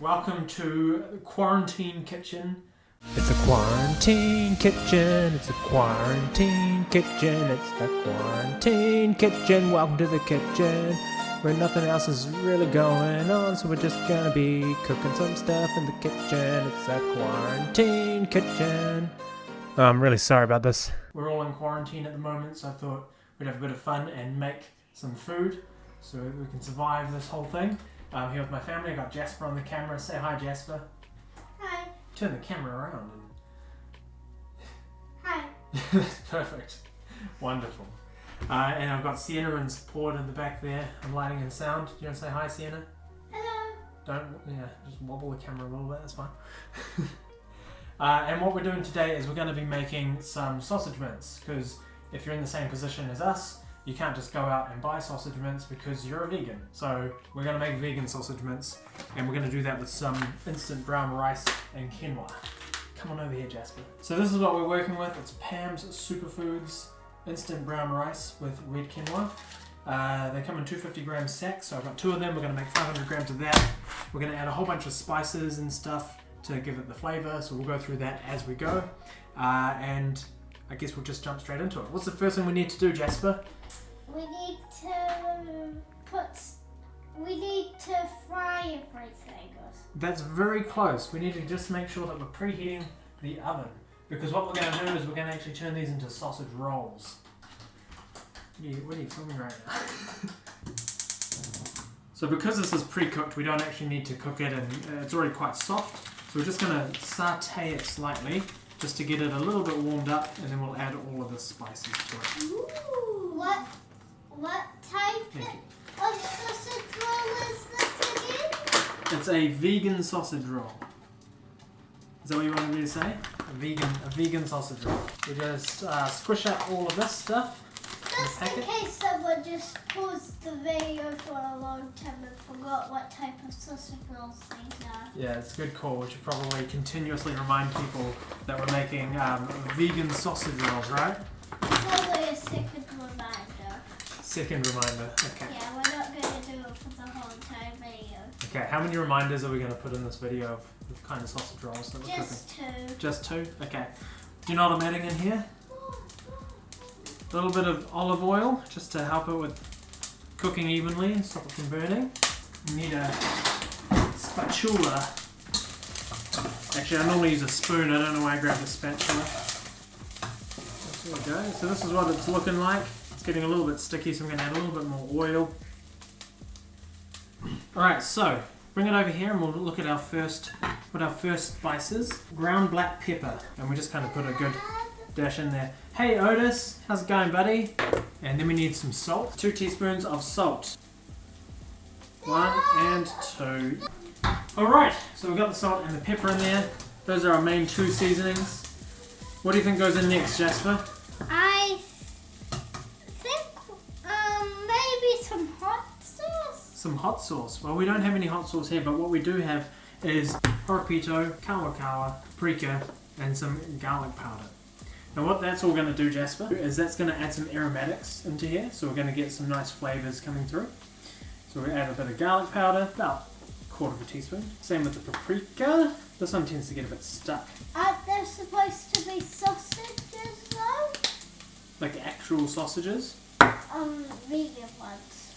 Welcome to Quarantine Kitchen. It's a quarantine kitchen, it's a quarantine kitchen, it's the quarantine kitchen. Welcome to the kitchen, where nothing else is really going on, so we're just gonna be cooking some stuff in the kitchen. It's a quarantine kitchen. Oh, I'm really sorry about this. We're all in quarantine at the moment, so I thought we'd have a bit of fun and make some food so we can survive this whole thing. I'm here with my family. I got Jasper on the camera. Say hi, Jasper. Hi. Turn the camera around. Hi. Perfect. Wonderful. And I've got Sienna and support in the back there. I'm lighting and sound. Do you want to say hi, Sienna? Hello. Just wobble the camera a little bit. That's fine. And what we're doing today is we're going to be making some sausage mince, because if you're in the same position as us, you can't just go out and buy sausage mince because you're a vegan. So we're going to make vegan sausage mince, and we're going to do that with some instant brown rice and quinoa. Come on over here, Jasper. So this is what we're working with. It's Pam's Superfoods instant brown rice with red quinoa. They come in 250 gram sacks, so I've got 2 of them. We're going to make 500 grams of that. We're going to add a whole bunch of spices and stuff to give it the flavour, so we'll go through that as we go. And I guess we'll just jump straight into it. What's the first thing we need to do, Jasper? We need to fry everything. That's very close. We need to just make sure that we're preheating the oven, because what we're going to do is we're going to actually turn these into sausage rolls. What are you filming right now? So because this is pre-cooked, we don't actually need to cook it, and it's already quite soft. So we're just going to saute it slightly, just to get it a little bit warmed up, and then we'll add all of the spices to it. Ooh, what type of sausage roll is this again? It's a vegan sausage roll. Is that what you wanted me to say? A vegan sausage roll. We just squish up all of this stuff. Just in case someone just paused the video for a long time and forgot what type of sausage rolls these are. Yeah, it's a good call. We should probably continuously remind people that we're making vegan sausage rolls, right? Probably a second reminder. Second reminder, okay. Yeah, we're not going to do it for the whole entire video. Okay, how many reminders are we going to put in this video of the kind of sausage rolls that we're Just cooking? 2. Just 2? Okay. Do you know what I'm adding in here? A little bit of olive oil, just to help it with cooking evenly and stop it from burning. You need a spatula. Actually, I normally use a spoon. I don't know why I grabbed a spatula. There we go. So this is what it's looking like. It's getting a little bit sticky, so I'm going to add a little bit more oil. Alright, so bring it over here and we'll look at our first spices. Ground black pepper, and we just kind of put a good dash in there. Hey Otis, how's it going, buddy? And then we need some salt. 2 teaspoons of salt. 1 and 2. Alright, so we've got the salt and the pepper in there. Those are our main 2 seasonings. What do you think goes in next, Jasper? I think maybe some hot sauce. Some hot sauce. Well, we don't have any hot sauce here, but what we do have is horpito, kawa, paprika, and some garlic powder. Now what that's all going to do, Jasper, is that's going to add some aromatics into here, so we're going to get some nice flavours coming through. So we add a bit of garlic powder, about 1/4 teaspoon. Same with the paprika. This one tends to get a bit stuck. Aren't there supposed to be sausages though? Like actual sausages? Vegan ones.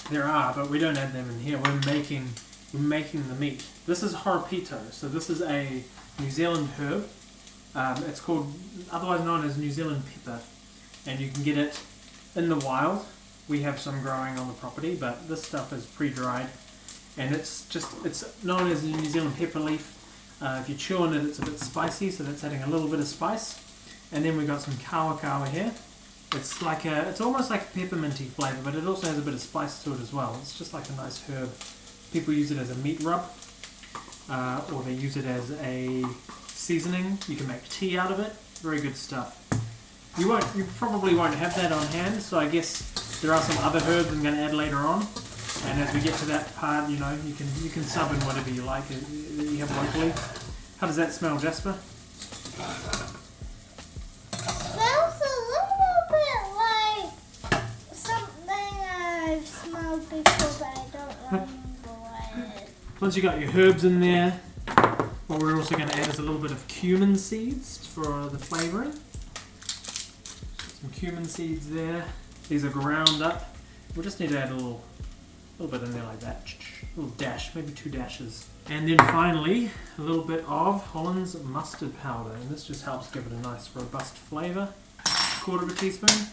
There are, but we don't add them in here. We're making the meat. This is horpito, so this is a New Zealand herb. It's called, otherwise known as New Zealand pepper, and you can get it in the wild. We have some growing on the property, but this stuff is pre-dried, and it's known as the New Zealand pepper leaf. If you chew on it, it's a bit spicy, so that's adding a little bit of spice. And then we've got some kawa here. It's almost like a pepperminty flavour, but it also has a bit of spice to it as well. It's just like a nice herb. People use it as a meat rub, or they use it as a seasoning. You can make tea out of it. Very good stuff. You probably won't have that on hand, so I guess there are some other herbs I'm going to add later on. And as we get to that part, you know, you can sub in whatever you like that you have locally. How does that smell, Jasper? Smells a little bit like something I've smelled before, but I don't remember what it is. Once you got your herbs in there, what we're also going to add is a little bit of cumin seeds for the flavouring. Some cumin seeds there. These are ground up. We'll just need to add a little bit in there like that. A little dash, maybe 2 dashes. And then finally, a little bit of Holland's mustard powder. And this just helps give it a nice robust flavour. 1/4 teaspoon.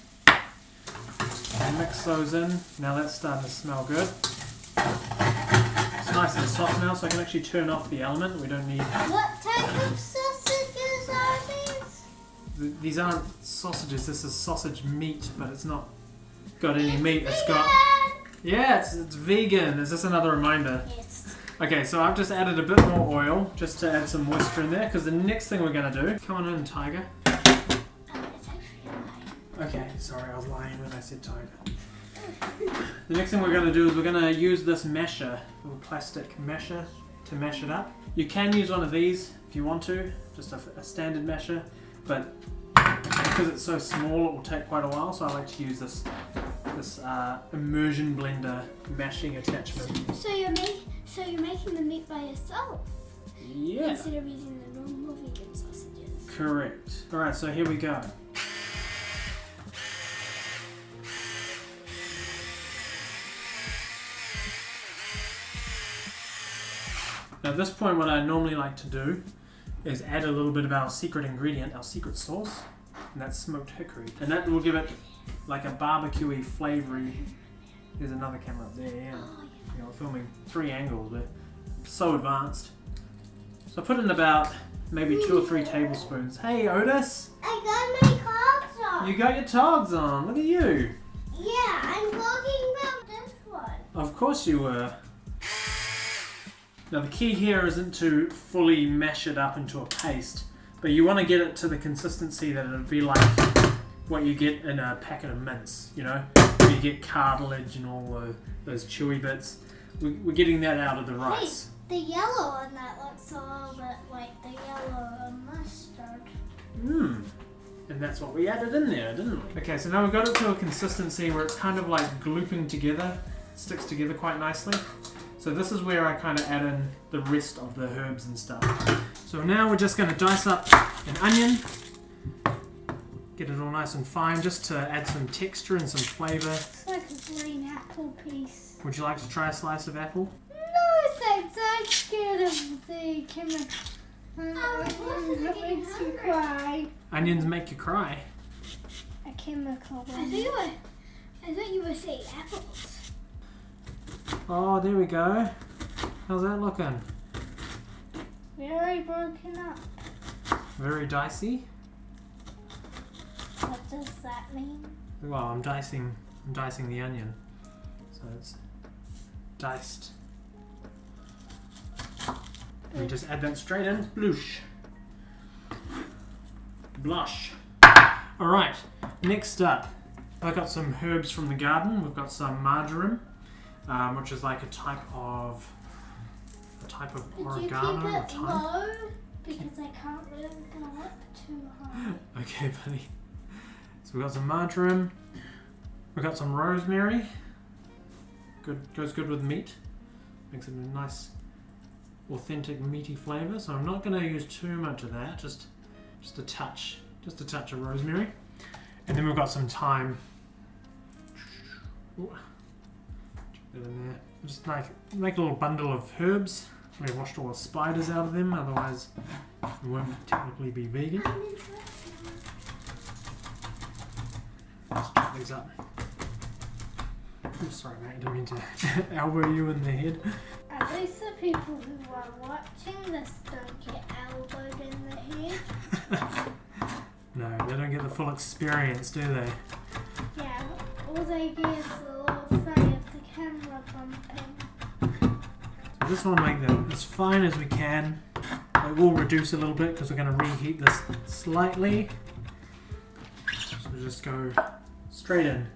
And mix those in. Now that's starting to smell good. It's nice and soft now, so I can actually turn off the element. We don't need... What type of sausages are these? These aren't sausages, this is sausage meat, but it's not got any meat. It's got... Yeah, it's vegan. Is this another reminder? Yes. Okay, so I've just added a bit more oil just to add some moisture in there, because the next thing we're going to do... Come on in, Tiger. It's actually a lie. Okay, sorry, I was lying when I said Tiger. The next thing we're going to do is we're going to use this masher, a little plastic masher, to mash it up. You can use one of these if you want to, just a standard masher, but because it's so small it will take quite a while, so I like to use this immersion blender mashing attachment. So you're making the meat by yourself? Yeah. Instead of using the normal vegan sausages? Correct. Alright, so here we go. Now at this point what I normally like to do is add a little bit of our secret ingredient, our secret sauce, and that's smoked hickory. And that will give it like a barbecue-y, flavoury... There's another camera up there, yeah. You know, we're filming 3 angles, we're so advanced. So I put in about maybe 2 or 3 tablespoons. Hey Otis! I got my clothes on! You got your togs on, look at you! Yeah, I'm talking about this one. Of course you were. Now the key here isn't to fully mash it up into a paste, but you want to get it to the consistency that it'll be like what you get in a packet of mince, you know? Where you get cartilage and all those chewy bits. We're getting that out of the rice. Hey, the yellow on that looks a little bit like the yellow mustard. And that's what we added in there, didn't we? Okay, so now we've got it to a consistency where it's kind of like glooping together, sticks together quite nicely. So this is where I kind of add in the rest of the herbs and stuff. So now we're just going to dice up an onion, get it all nice and fine, just to add some texture and some flavour. It's like a green apple piece. Would you like to try a slice of apple? No thanks, I'm scared of the chemical. It makes you cry. Onions make you cry. A chemical one. I thought you were saying apples. Oh, there we go. How's that looking? Very broken up. Very dicey. What does that mean? Well, I'm dicing the onion. So it's diced. And just add that straight in. Bloosh. Blush. Alright, next up, I've got some herbs from the garden. We've got some marjoram, which is like a type of oregano or Could you keep it thyme. low? Because I can't really go up too high. Okay, buddy. So we've got some marjoram. We've got some rosemary. Goes good with meat. Makes it a nice, authentic meaty flavour. So I'm not going to use too much of that. Just a touch of rosemary. And then we've got some thyme. Ooh. Chuck that in there. Just make a little bundle of herbs. We've washed all the spiders out of them, otherwise it won't technically be vegan. Let's chop these up. Oops, sorry mate, I didn't mean to elbow you in the head. At least the people who are watching this don't get elbowed in the head. No, they don't get the full experience, do they? Yeah, all they get is a little fray of the camera bumping. So this one will make them as fine as we can. It will reduce a little bit because we're going to reheat this slightly. So we'll just go straight in.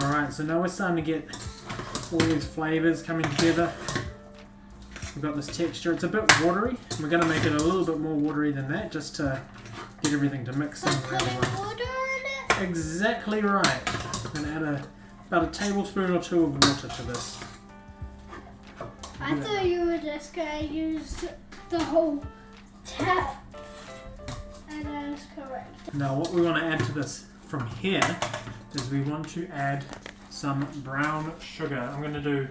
Alright, so now we're starting to get all these flavours coming together. We've got this texture. It's a bit watery. We're going to make it a little bit more watery than that just to get everything to mix in really well. Water in it? Exactly right. I'm going to add about a tablespoon or two of water to this. I thought you were just going to use the whole tap. And I was correct. Now what we want to add to this from here is we want to add some brown sugar. I'm going to do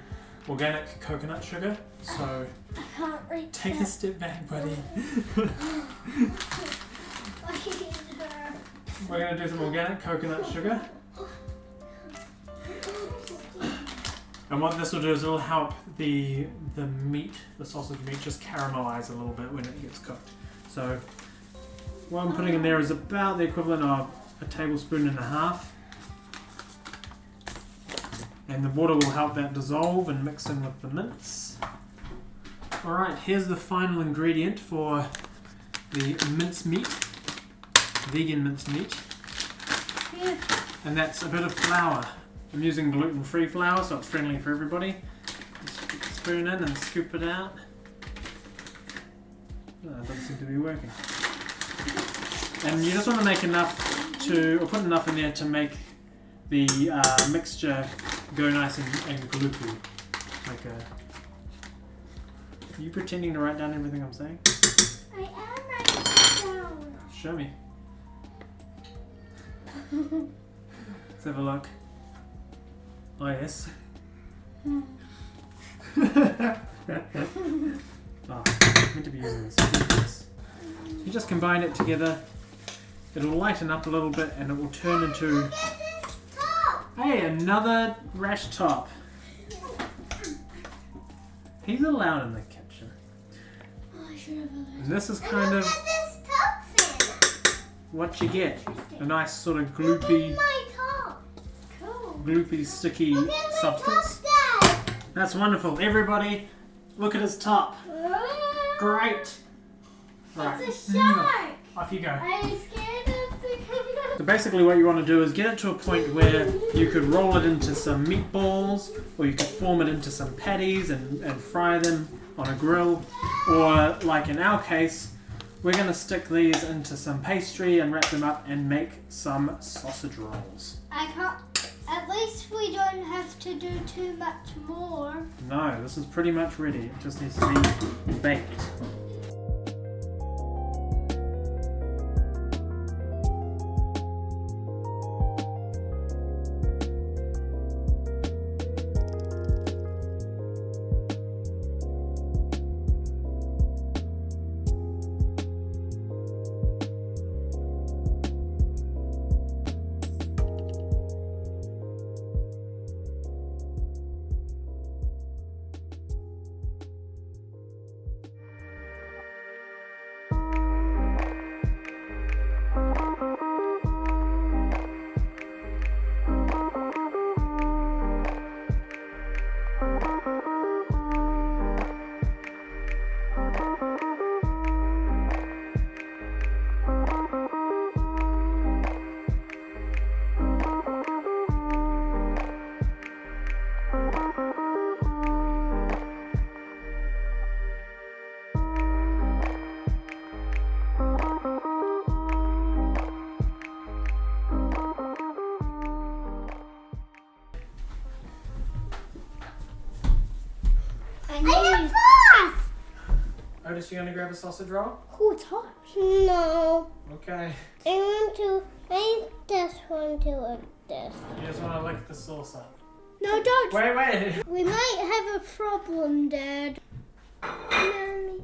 organic coconut sugar. So I can't reach take a that. step back, buddy. We're going to do some organic coconut sugar. And what this will do is it'll help the meat, the sausage meat, just caramelize a little bit when it gets cooked. So what I'm putting in there is about the equivalent of a tablespoon and a half. And the water will help that dissolve and mix in with the mince. Alright, here's the final ingredient for the mince meat, vegan mince meat. Yeah. And that's a bit of flour. I'm using gluten-free flour, so it's friendly for everybody. Just put the spoon in and scoop it out. Oh, that doesn't seem to be working. And you just want to make enough or put enough in there to make the mixture go nice and gloopy. Like a... Are you pretending to write down everything I'm saying? I am writing down. Show me. Let's have a look. Oh yes. Oh, I'm meant to be using this. You just combine it together. It'll lighten up a little bit and it will turn into... Hey, another rash top. He's allowed in the kitchen. Oh, I should have And this is kind of what you get. A nice sort of gloopy, Cool. gloopy, sticky substance. That's wonderful. Everybody, look at his top. Great. Right. It's a shark. Off you go. I'm scared of the So basically what you want to do is get it to a point where you could roll it into some meatballs, or you could form it into some patties and fry them on a grill, or like in our case, we're going to stick these into some pastry and wrap them up and make some sausage rolls. I can't. At least we don't have to do too much more. No, this is pretty much ready. It just needs to be baked. Otis, you gonna grab a sausage roll? Cool top. No. Okay. I just want to lick this. You just wanna lick the sauce up. No, don't. Wait. We might have a problem, Dad. Mommy.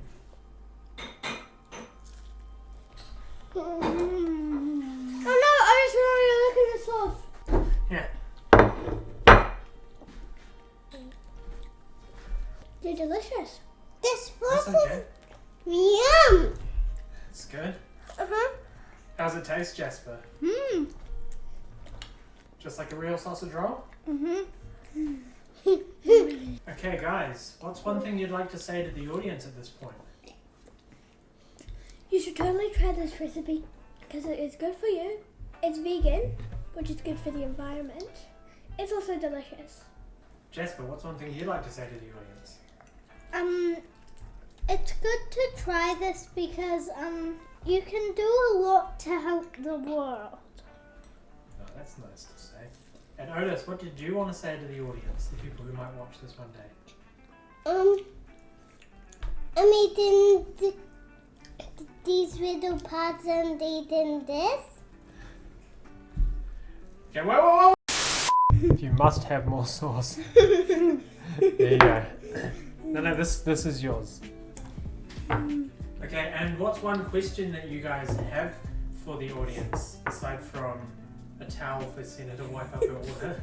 Oh no, I just want to look at the sauce. Yeah. They're delicious. This That's sauce okay. is yum. It's good. Uh-huh. How's it taste, Jasper? Mmm. Just like a real sausage roll? Mm-hmm. Okay, guys, what's one thing you'd like to say to the audience at this point? You should totally try this recipe because it is good for you. It's vegan, which is good for the environment. It's also delicious. Jasper, what's one thing you'd like to say to the audience? It's good to try this because you can do a lot to help the world. Oh, that's nice to say. And Otis, what did you want to say to the audience, the people who might watch this one day? I'm eating these little parts and eating this. Okay, whoa! You must have more sauce. There you go. No, this is yours. Okay, and what's one question that you guys have for the audience, aside from a towel for Senna to wipe up her water?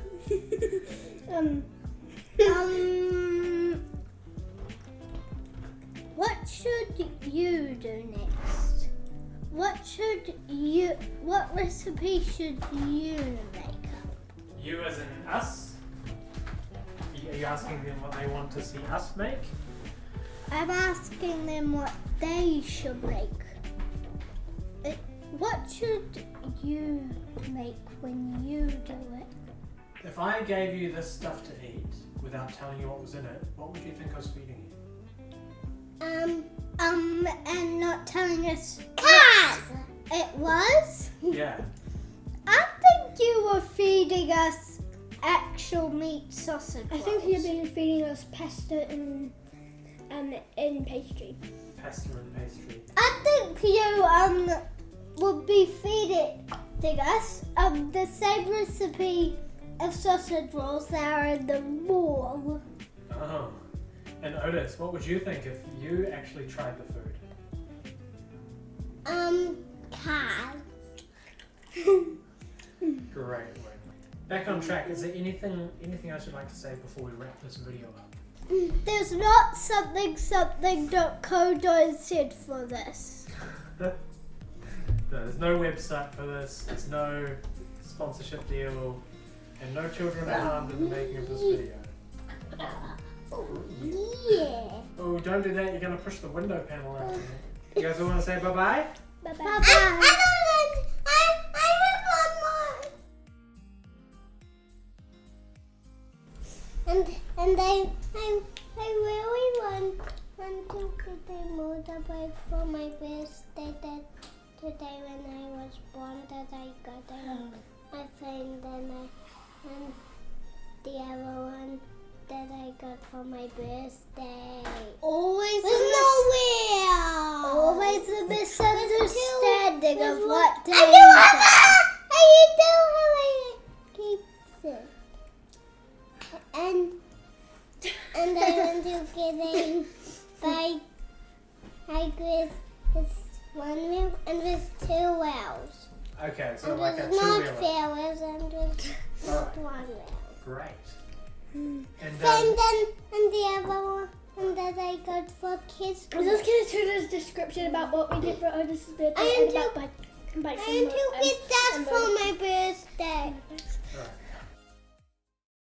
What should you do next? What recipe should you make up? You as in us? Are you asking them what they want to see us make? I'm asking them what they should make. What should you make when you do it? If I gave you this stuff to eat without telling you what was in it, what would you think I was feeding you? And not telling us what it was? Yeah. I think you were feeding us actual meat sausage I think you've been feeding us pasta and pastry. Pasta and pastry. I think you would be feeding us the same recipe of sausage rolls that are in the wall. Oh. And Otis, what would you think if you actually tried the food? Cat. Great work. Back on track, is there anything else you'd like to say before we wrap this video up? There's not something.co.z for this. No, there's no website for this, there's no sponsorship deal, and no children are harmed in the making of this video. Yeah. Oh, don't do that, you're going to push the window panel out. You guys all want to say bye-bye? Bye bye. Bye-bye. I have one more. And I really want to get a motorbike for my birthday today when I was born that I got my friend and the other one that I got for my birthday. Always a misunderstanding of what day it is. I don't have my pizza. And I want to get a bike with one wheel and with two wheels. Okay, so And like a with not two-wheeler. four wheels and with Alright. one wheel. Great. And And the other one that I got for kids. Was this kind of Tuna's description about what we did for Otis's birthday I and am about bikes I want to get that for my birthday.